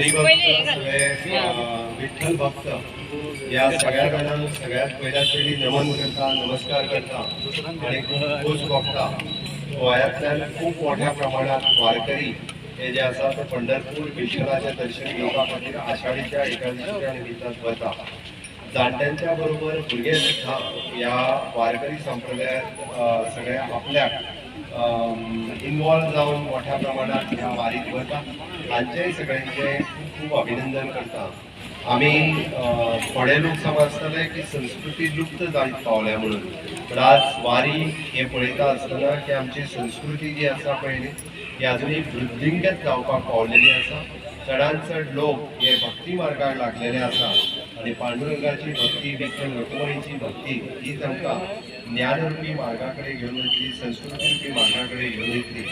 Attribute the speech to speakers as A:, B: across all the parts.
A: विठ्ठल भक्त या सगळ्या जणांना सगळ्यात पहिल्या तरी नमन करता, नमस्कार करता आणि खूप बघता गोंयांतल्यान खूप मोठ्या प्रमाणात वारकरी हे जे आसा ते पंढरपूर विठ्ठलाचे दर्शन घेवपा खातीर आषाढीच्या एकादशीच्या निमित्तान वता. जाणट्यांच्या बरोबर भुरगे सुद्धा या वारकरी संप्रदायात सगळ्या आपल्याक इन्वॉल्व जाऊन मोठ्या प्रमाणात ह्या वारीत वता. तांचेय सगळ्यांचे खूप अभिनंदन करता. आम्ही थोडे लोक समजतले की संस्कृती लुप्त जायत पावल्या म्हणून, पण आज वारी हे पळयता आसतना की आमची संस्कृती जी आसा पळय ही अजूनही वृद्धिंगत जावपाक पावलेली आसा. चडांत चड लोक हे भक्ती मार्गाक लागलेले आसा आणि पांडुरंगाची भक्ती, विठ्ठल रखुमाईची भक्ती ही तांकां ज्ञानरूपी मार्गाकडे घेऊन वतली, संस्कृती मार्गाकडे घेऊन येतली.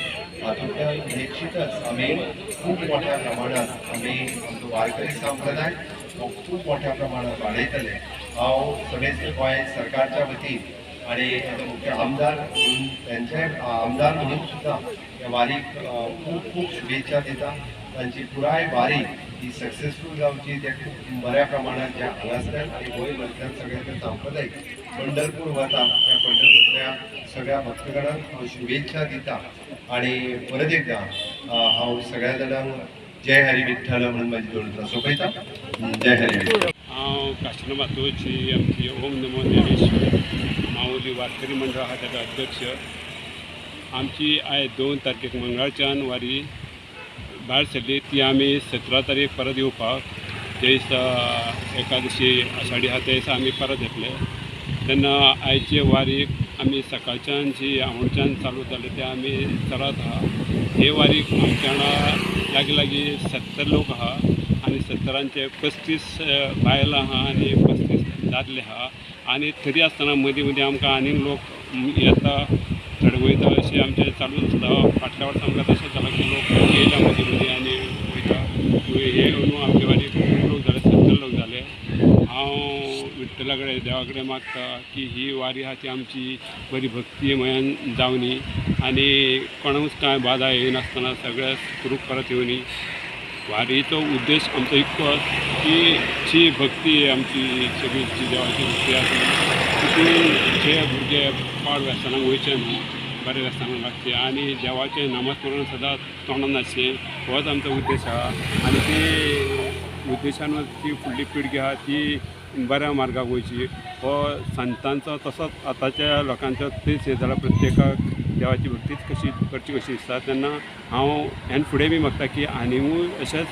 A: हातूंतल्यान निश्चितच आमी खूप मोठ्या प्रमाणात आमी आमचो वारकरी संप्रदाय हो खूप मोठ्या प्रमाणात वाडयतले. हांव सगळे गोंय सरकारच्या वतीन आणि मुख्य आमदार म्हणून त्यांचे आमदार म्हणून सुद्धा ह्या वारीक खूप खूप शुभेच्छा दिता. तांची पुराय वारी ही सक्सेसफूल जावची, ते खूप बऱ्या प्रमाणात ज्या हांगासल्यान आणि गोंयभरच्यान सगळे ते सांप्रदायिक पंढरपूर वता त्या पंढरपूरच्या सगळ्या भक्तगणांक हांव शुभेच्छा दिता. आणि परत एकदा हांव सगळ्या जाणांक जय हरी विठ्ठल म्हणून माझी दोन सोपयता. जय हरी विठ्ठल.
B: हांव काशिनाथ मातोळची आमची ओम नमो ज्ञानेश्वर माऊली वारकरी मंडळ हा त्याचा अध्यक्ष. आमची आयज 2 तारखेक मंगळारच्यान वारी भायर सरली. ती आमी 17 तारीख परत येवपाक, ते दिसा एकादशी आषाढी हा ते दिसा आमी परत येतले. तेन्ना आयचे वारीक आमी सकाळच्यान जी आवडच्यान चालू जाले ते आमी चलत आहा. हे वारीक आमच्या वांगडा लागीं 70 लोक आहा आनी 70रांचे 35 बायलां आहा आनी 35 दादले आहा. आनी तरी आसतना मदीं मदीं आमकां आनीक लोक येता, थोडे वयता, अशें आमचें चालूच आसता. फाटल्या वर्सा आमकां तशें जालां की लोक येयला मदीं मदीं आनी वयता. हे न्हू आमचे वारीक खूब लोक जाले, 70 लोक जाले. हांव विठ्ठला कडेन देवा कडेन मागता की ही वारी आहा ती आमची बरी भक्तीमयान जावनी आनी कोणाकूच कांय बाधा येयनासतना सगळ्या सुखरूप परत येवनी. वारीचो उद्देश आमचो इतकोच की जी भक्ती आमची सगळी जी देवाची भक्ती आसा तितून जे भुरगे पाड वेसनाक वयचे न्हू, बरे वेसनाक लागचे आनी देवाचें नामस्मरण सदांच तोंडान आसचें, होच आमचो उद्देश आहा. आनी ते उद्देशानूच ती फुडली पिळगी आहा ती बऱ्या मार्गाक वयची. हो संतांचो तसोच आतांच्या लोकांचो तेच हे जाला, प्रत्येकाक देवाची भक्तीच कशी करची कशी दिसता. तेन्ना हांव हेन फुडें बी मागता की आनिकूय अशेंच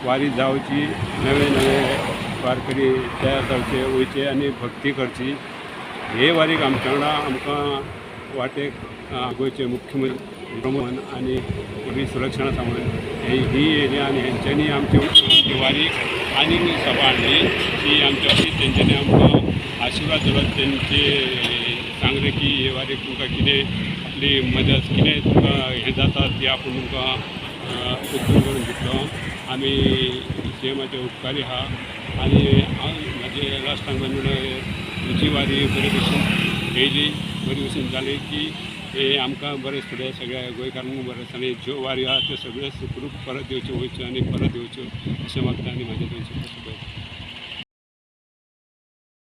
B: वारी जावची, नवे नवे वारकरी तयार जावचे, वयचे आनी भक्ती करची. हे वारीक आमच्या वांगडा आमकां वाटेक गोंयचे मुख्यमंत्री भ्रमण आनी सगळी सुरक्षणा सांबाळून ही एरिया आनी हेंच्यांनी आमची वारीक आनीक सांबाळली की आमच्या तेंच्यांनी आमकां आशिर्वाद दिलो. तेंचे सांगले की हे वारीक तुमकां कितें आपली मदत कितें तुमकां हें जाता ती आपूण तुमकां उद्योग करून दितलो. आमी सीएमाचे उपकारी आहा आनी म्हाजे लास्ट सांगून तुमची वारी बरे भशेन येयली, बरे भशेन जाली की हे आमकां बरें फुडें सगळ्या गोंयकारांक बरें आनी ज्यो वारी आहा त्यो सगळ्यो सुखरूप परत येवच्यो, वयच्यो आनी परत येवच्यो अशें मागता आनी म्हाजे थंयचे